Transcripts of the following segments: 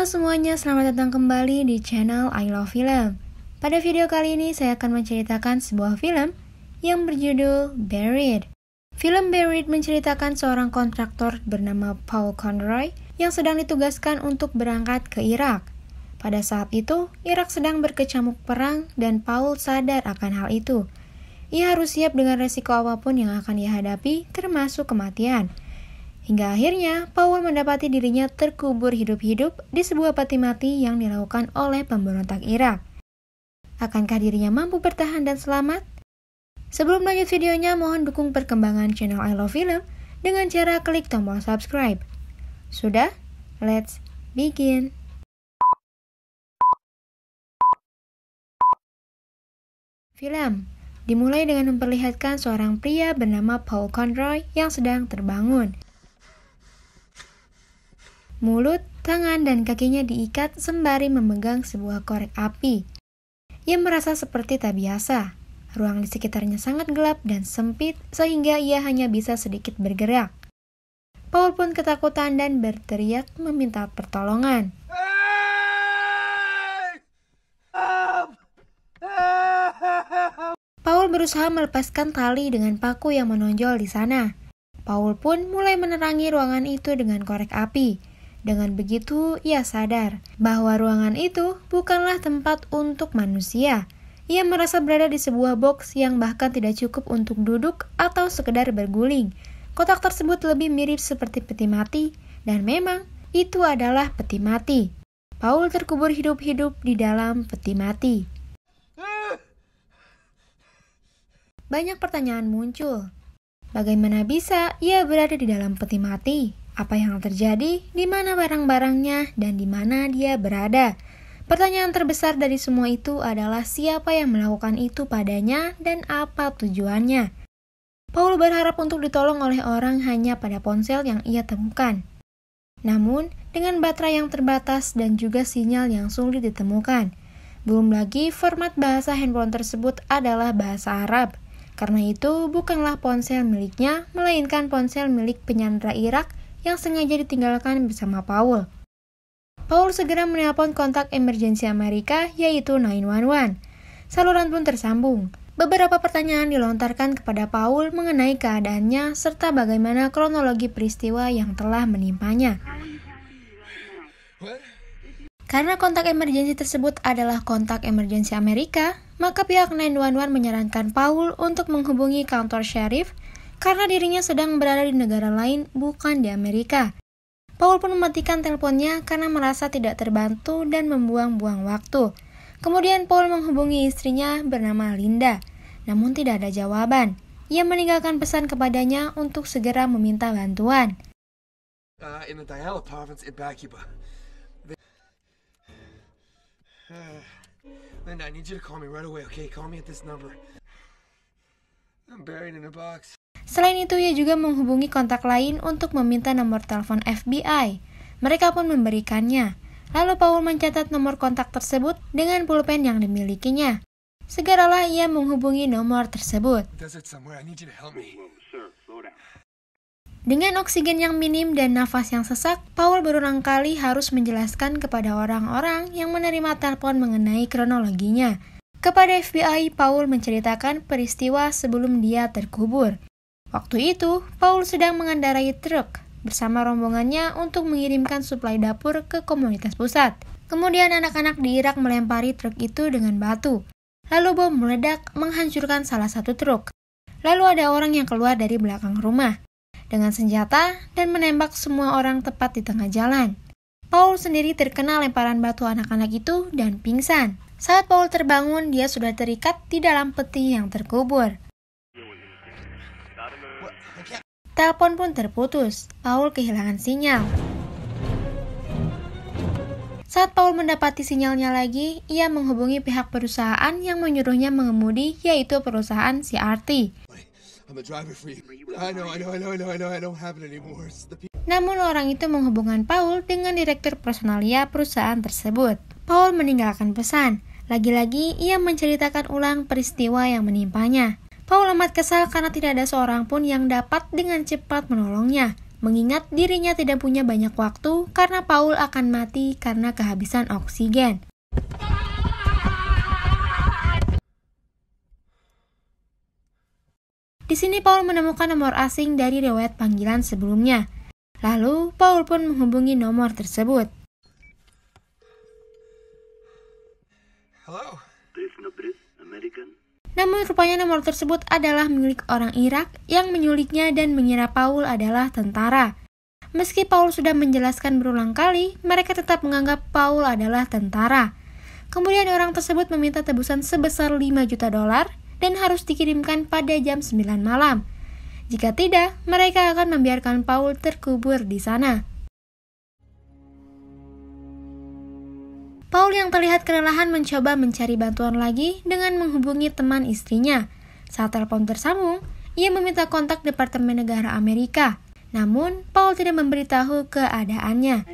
Halo semuanya, selamat datang kembali di channel I Love Film. Pada video kali ini saya akan menceritakan sebuah film yang berjudul Buried. Film Buried menceritakan seorang kontraktor bernama Paul Conroy yang sedang ditugaskan untuk berangkat ke Irak. Pada saat itu, Irak sedang berkecamuk perang dan Paul sadar akan hal itu. Ia harus siap dengan resiko apapun yang akan ia hadapi, termasuk kematian. Hingga akhirnya, Paul mendapati dirinya terkubur hidup-hidup di sebuah peti mati yang dilakukan oleh pemberontak Irak. Akankah dirinya mampu bertahan dan selamat? Sebelum lanjut videonya, mohon dukung perkembangan channel I Love Film dengan cara klik tombol subscribe. Sudah? Let's begin! Film dimulai dengan memperlihatkan seorang pria bernama Paul Conroy yang sedang terbangun. Mulut, tangan, dan kakinya diikat sembari memegang sebuah korek api. Ia merasa seperti tak biasa. Ruang di sekitarnya sangat gelap dan sempit sehingga ia hanya bisa sedikit bergerak. Paul pun ketakutan dan berteriak meminta pertolongan. Paul berusaha melepaskan tali dengan paku yang menonjol di sana. Paul pun mulai menerangi ruangan itu dengan korek api. Dengan begitu, ia sadar bahwa ruangan itu bukanlah tempat untuk manusia. Ia merasa berada di sebuah box yang bahkan tidak cukup untuk duduk atau sekedar berguling. Kotak tersebut lebih mirip seperti peti mati, dan memang itu adalah peti mati. Paul terkubur hidup-hidup di dalam peti mati. Banyak pertanyaan muncul. Bagaimana bisa ia berada di dalam peti mati? Apa yang terjadi? Di mana barang-barangnya? Dan di mana dia berada? Pertanyaan terbesar dari semua itu adalah siapa yang melakukan itu padanya dan apa tujuannya. Paul berharap untuk ditolong oleh orang hanya pada ponsel yang ia temukan. Namun, dengan baterai yang terbatas dan juga sinyal yang sulit ditemukan. Belum lagi format bahasa handphone tersebut adalah bahasa Arab. Karena itu, bukanlah ponsel miliknya, melainkan ponsel milik penyandra Irak yang sengaja ditinggalkan bersama Paul. Paul segera menelpon kontak emergensi Amerika, yaitu 911. Saluran pun tersambung. Beberapa pertanyaan dilontarkan kepada Paul mengenai keadaannya serta bagaimana kronologi peristiwa yang telah menimpanya. Karena kontak emergensi tersebut adalah kontak emergensi Amerika, maka pihak 911 menyarankan Paul untuk menghubungi kantor sheriff karena dirinya sedang berada di negara lain, bukan di Amerika. Paul pun mematikan teleponnya karena merasa tidak terbantu dan membuang-buang waktu. Kemudian Paul menghubungi istrinya bernama Linda, namun tidak ada jawaban. Ia meninggalkan pesan kepadanya untuk segera meminta bantuan. In the Diala province in Bakiba. Linda, I need you to call me right away, okay? Call me at this number. I'm buried in a box. Selain itu, ia juga menghubungi kontak lain untuk meminta nomor telepon FBI. Mereka pun memberikannya. Lalu Paul mencatat nomor kontak tersebut dengan pulpen yang dimilikinya. Segeralah ia menghubungi nomor tersebut. Dengan oksigen yang minim dan nafas yang sesak, Paul berulang kali harus menjelaskan kepada orang-orang yang menerima telepon mengenai kronologinya. Kepada FBI, Paul menceritakan peristiwa sebelum dia terkubur. Waktu itu, Paul sedang mengendarai truk bersama rombongannya untuk mengirimkan suplai dapur ke komunitas pusat. Kemudian anak-anak di Irak melempari truk itu dengan batu. Lalu bom meledak menghancurkan salah satu truk. Lalu ada orang yang keluar dari belakang rumah dengan senjata dan menembak semua orang tepat di tengah jalan. Paul sendiri terkena lemparan batu anak-anak itu dan pingsan. Saat Paul terbangun, dia sudah terikat di dalam peti yang terkubur. Telepon pun terputus. Paul kehilangan sinyal. Saat Paul mendapati sinyalnya lagi, ia menghubungi pihak perusahaan yang menyuruhnya mengemudi, yaitu perusahaan CRT. Namun orang itu menghubungkan Paul dengan direktur personalia perusahaan tersebut. Paul meninggalkan pesan. Lagi-lagi ia menceritakan ulang peristiwa yang menimpanya. Paul amat kesal karena tidak ada seorang pun yang dapat dengan cepat menolongnya. mengingat dirinya tidak punya banyak waktu karena Paul akan mati karena kehabisan oksigen. Di sini Paul menemukan nomor asing dari riwayat panggilan sebelumnya. Lalu Paul pun menghubungi nomor tersebut. Hello? Namun rupanya nomor tersebut adalah milik orang Irak yang menyuliknya dan mengira Paul adalah tentara. Meski Paul sudah menjelaskan berulang kali, mereka tetap menganggap Paul adalah tentara. Kemudian orang tersebut meminta tebusan sebesar $5 juta dan harus dikirimkan pada jam 9 malam. Jika tidak, mereka akan membiarkan Paul terkubur di sana. Paul yang terlihat kelelahan mencoba mencari bantuan lagi dengan menghubungi teman istrinya. Saat telepon tersambung, ia meminta kontak Departemen Negara Amerika. Namun, Paul tidak memberitahu keadaannya.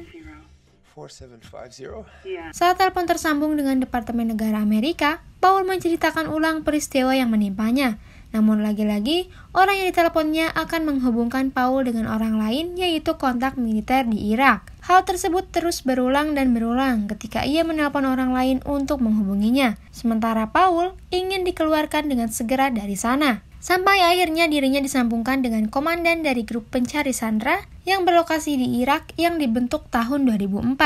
4750? Saat telepon tersambung dengan Departemen Negara Amerika, Paul menceritakan ulang peristiwa yang menimpanya. Namun lagi-lagi, orang yang diteleponnya akan menghubungkan Paul dengan orang lain, yaitu kontak militer di Irak. Hal tersebut terus berulang dan berulang ketika ia menelpon orang lain untuk menghubunginya. Sementara Paul ingin dikeluarkan dengan segera dari sana. Sampai akhirnya dirinya disambungkan dengan komandan dari grup pencari Sandra yang berlokasi di Irak yang dibentuk tahun 2004.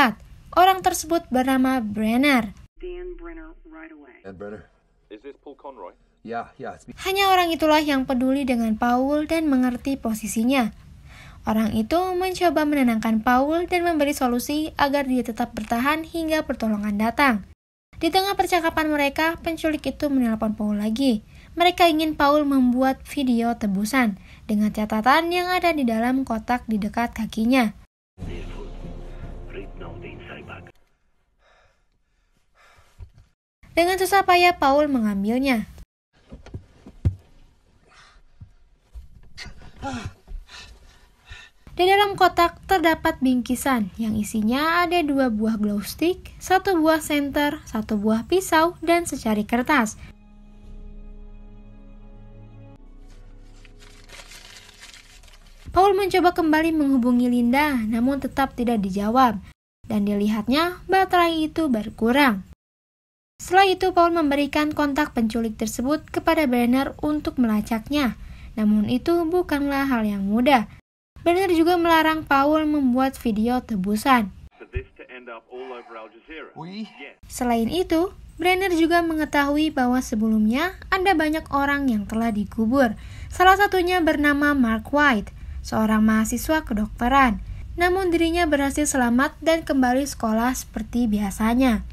Orang tersebut bernama Brenner. Dan Brenner right away. And Brenner? Is this Paul Conroy? Yeah, it's me. Hanya orang itulah yang peduli dengan Paul dan mengerti posisinya. Orang itu mencoba menenangkan Paul dan memberi solusi agar dia tetap bertahan hingga pertolongan datang. Di tengah percakapan mereka, penculik itu menelpon Paul lagi. Mereka ingin Paul membuat video tebusan dengan catatan yang ada di dalam kotak di dekat kakinya. Dengan susah payah Paul mengambilnya. Di dalam kotak terdapat bingkisan yang isinya ada 2 buah glow stick, 1 buah senter, 1 buah pisau, dan secari kertas. Paul mencoba kembali menghubungi Linda, namun tetap tidak dijawab, dan dilihatnya baterai itu berkurang. Setelah itu, Paul memberikan kontak penculik tersebut kepada Brenner untuk melacaknya, namun itu bukanlah hal yang mudah. Brenner juga melarang Paul membuat video tebusan. Selain itu, Brenner juga mengetahui bahwa sebelumnya ada banyak orang yang telah dikubur. Salah satunya bernama Mark White, seorang mahasiswa kedokteran. Namun dirinya berhasil selamat dan kembali sekolah seperti biasanya.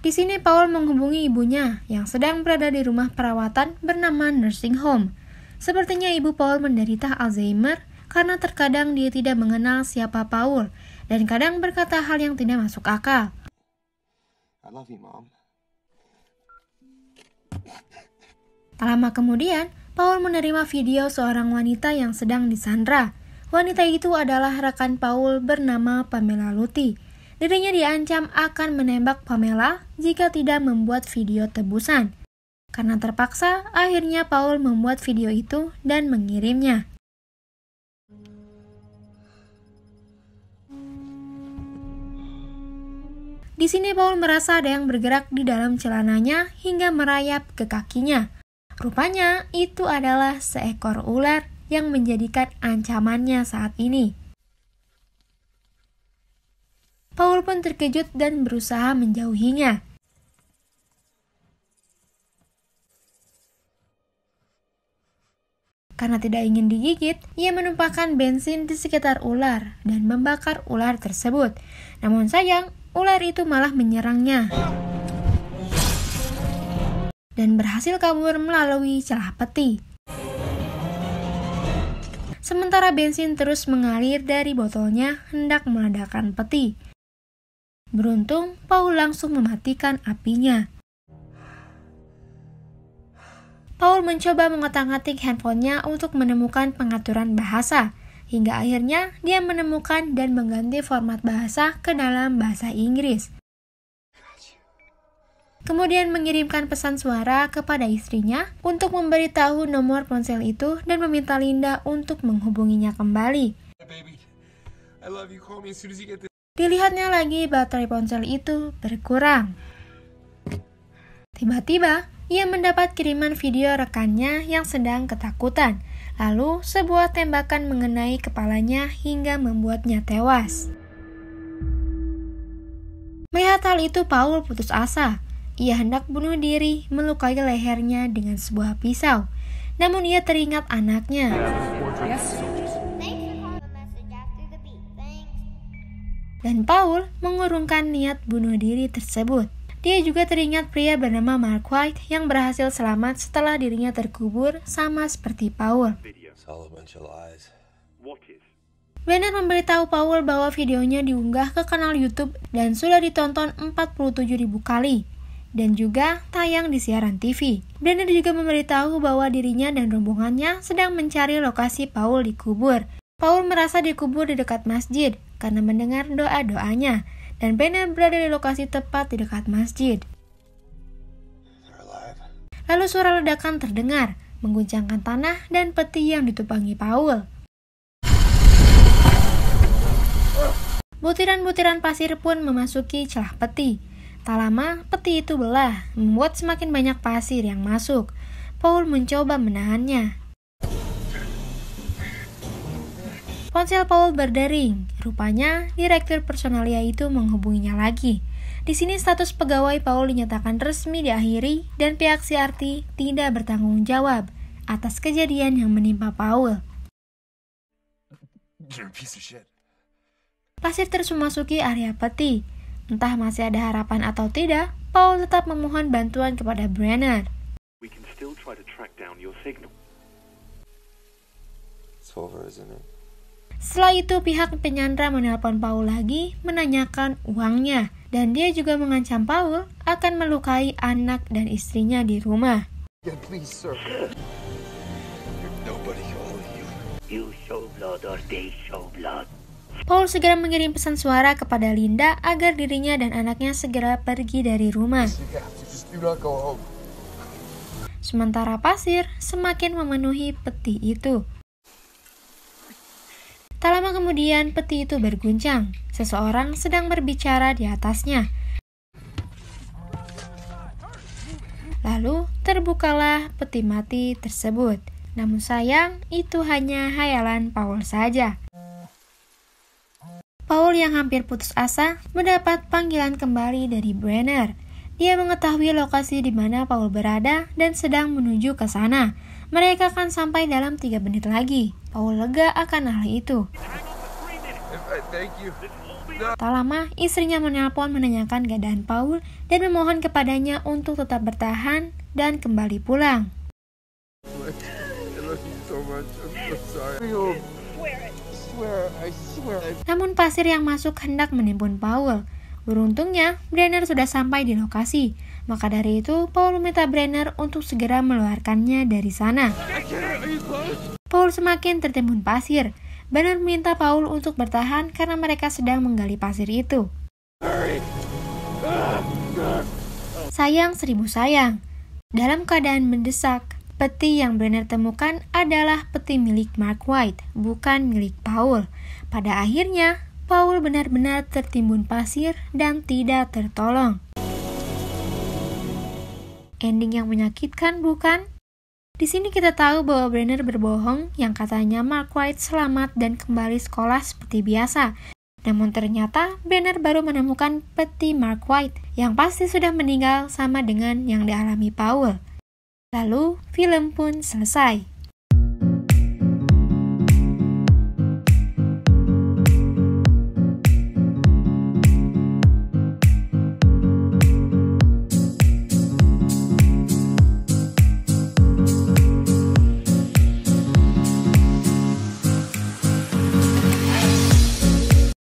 Di sini Paul menghubungi ibunya yang sedang berada di rumah perawatan bernama nursing home. Sepertinya ibu Paul menderita Alzheimer karena terkadang dia tidak mengenal siapa Paul dan kadang berkata hal yang tidak masuk akal. I love you, Mom. Tak lama kemudian, Paul menerima video seorang wanita yang sedang disandra. Wanita itu adalah rekan Paul bernama Pamela Luthi. Dirinya diancam akan menembak Pamela jika tidak membuat video tebusan. Karena terpaksa, akhirnya Paul membuat video itu dan mengirimnya. Di sini Paul merasa ada yang bergerak di dalam celananya hingga merayap ke kakinya. Rupanya itu adalah seekor ular yang menjadikan ancamannya saat ini. Paul pun terkejut dan berusaha menjauhinya. Karena tidak ingin digigit, ia menumpahkan bensin di sekitar ular dan membakar ular tersebut. Namun sayang, ular itu malah menyerangnya dan berhasil kabur melalui celah peti. Sementara bensin terus mengalir dari botolnya hendak meledakkan peti. Beruntung, Paul langsung mematikan apinya. Paul mencoba mengotak-atik handphonenya untuk menemukan pengaturan bahasa, hingga akhirnya dia menemukan dan mengganti format bahasa ke dalam bahasa Inggris. kemudian mengirimkan pesan suara kepada istrinya untuk memberitahu nomor ponsel itu dan meminta Linda untuk menghubunginya kembali. Hey, baby. I love you. Call me as soon as you get this. Dilihatnya lagi baterai ponsel itu berkurang. Tiba-tiba, ia mendapat kiriman video rekannya yang sedang ketakutan. Lalu, sebuah tembakan mengenai kepalanya hingga membuatnya tewas. Melihat hal itu, Paul putus asa. Ia hendak bunuh diri, melukai lehernya dengan sebuah pisau. Namun ia teringat anaknya. Dan Paul mengurungkan niat bunuh diri tersebut. Dia juga teringat pria bernama Mark White yang berhasil selamat setelah dirinya terkubur sama seperti Paul. Brenner memberitahu Paul bahwa videonya diunggah ke kanal YouTube dan sudah ditonton 47.000 kali dan juga tayang di siaran TV. Brenner juga memberitahu bahwa dirinya dan rombongannya sedang mencari lokasi Paul dikubur. Paul merasa dikubur di dekat masjid karena mendengar doa-doanya. Dan Brenner berada di lokasi tepat di dekat masjid. Lalu suara ledakan terdengar, mengguncangkan tanah dan peti yang ditumpangi Paul. Butiran-butiran pasir pun memasuki celah peti. Tak lama, peti itu belah, membuat semakin banyak pasir yang masuk. Paul mencoba menahannya. Ponsel Paul berdering. Rupanya, direktur personalia itu menghubunginya lagi. Di sini status pegawai Paul dinyatakan resmi diakhiri dan pihak CRT tidak bertanggung jawab atas kejadian yang menimpa Paul. Pasir terus memasuki area peti. Entah masih ada harapan atau tidak, Paul tetap memohon bantuan kepada Brenner. We can still try to track down your signal. It's over, isn't it? Setelah itu pihak penyandra menelpon Paul lagi menanyakan uangnya dan dia juga mengancam Paul akan melukai anak dan istrinya di rumah. Yeah, please, sir. Nobody call you. You show blood or they show blood. Paul segera mengirim pesan suara kepada Linda agar dirinya dan anaknya segera pergi dari rumah. Just do not go home. Sementara pasir semakin memenuhi peti itu. Tak lama kemudian peti itu berguncang. Seseorang sedang berbicara di atasnya. Lalu terbukalah peti mati tersebut. Namun sayang, itu hanya hayalan Paul saja. Paul yang hampir putus asa mendapat panggilan kembali dari Brenner. Dia mengetahui lokasi di mana Paul berada dan sedang menuju ke sana. Mereka akan sampai dalam 3 menit lagi. Paul lega akan hal itu. Tak lama, istrinya menelpon menanyakan keadaan Paul dan memohon kepadanya untuk tetap bertahan dan kembali pulang. Namun pasir yang masuk hendak menimbun Paul. Beruntungnya, Brenner sudah sampai di lokasi. Maka dari itu, Paul meminta Brenner untuk segera mengeluarkannya dari sana. Paul semakin tertimbun pasir. Brenner meminta Paul untuk bertahan karena mereka sedang menggali pasir itu. Sayang 1000 sayang. Dalam keadaan mendesak, peti yang Brenner temukan adalah peti milik Mark White, bukan milik Paul. Pada akhirnya, Paul benar-benar tertimbun pasir dan tidak tertolong. Ending yang menyakitkan, bukan? Di sini kita tahu bahwa Brenner berbohong yang katanya Mark White selamat dan kembali sekolah seperti biasa. Namun ternyata Brenner baru menemukan peti Mark White yang pasti sudah meninggal sama dengan yang dialami Paul. Lalu film pun selesai.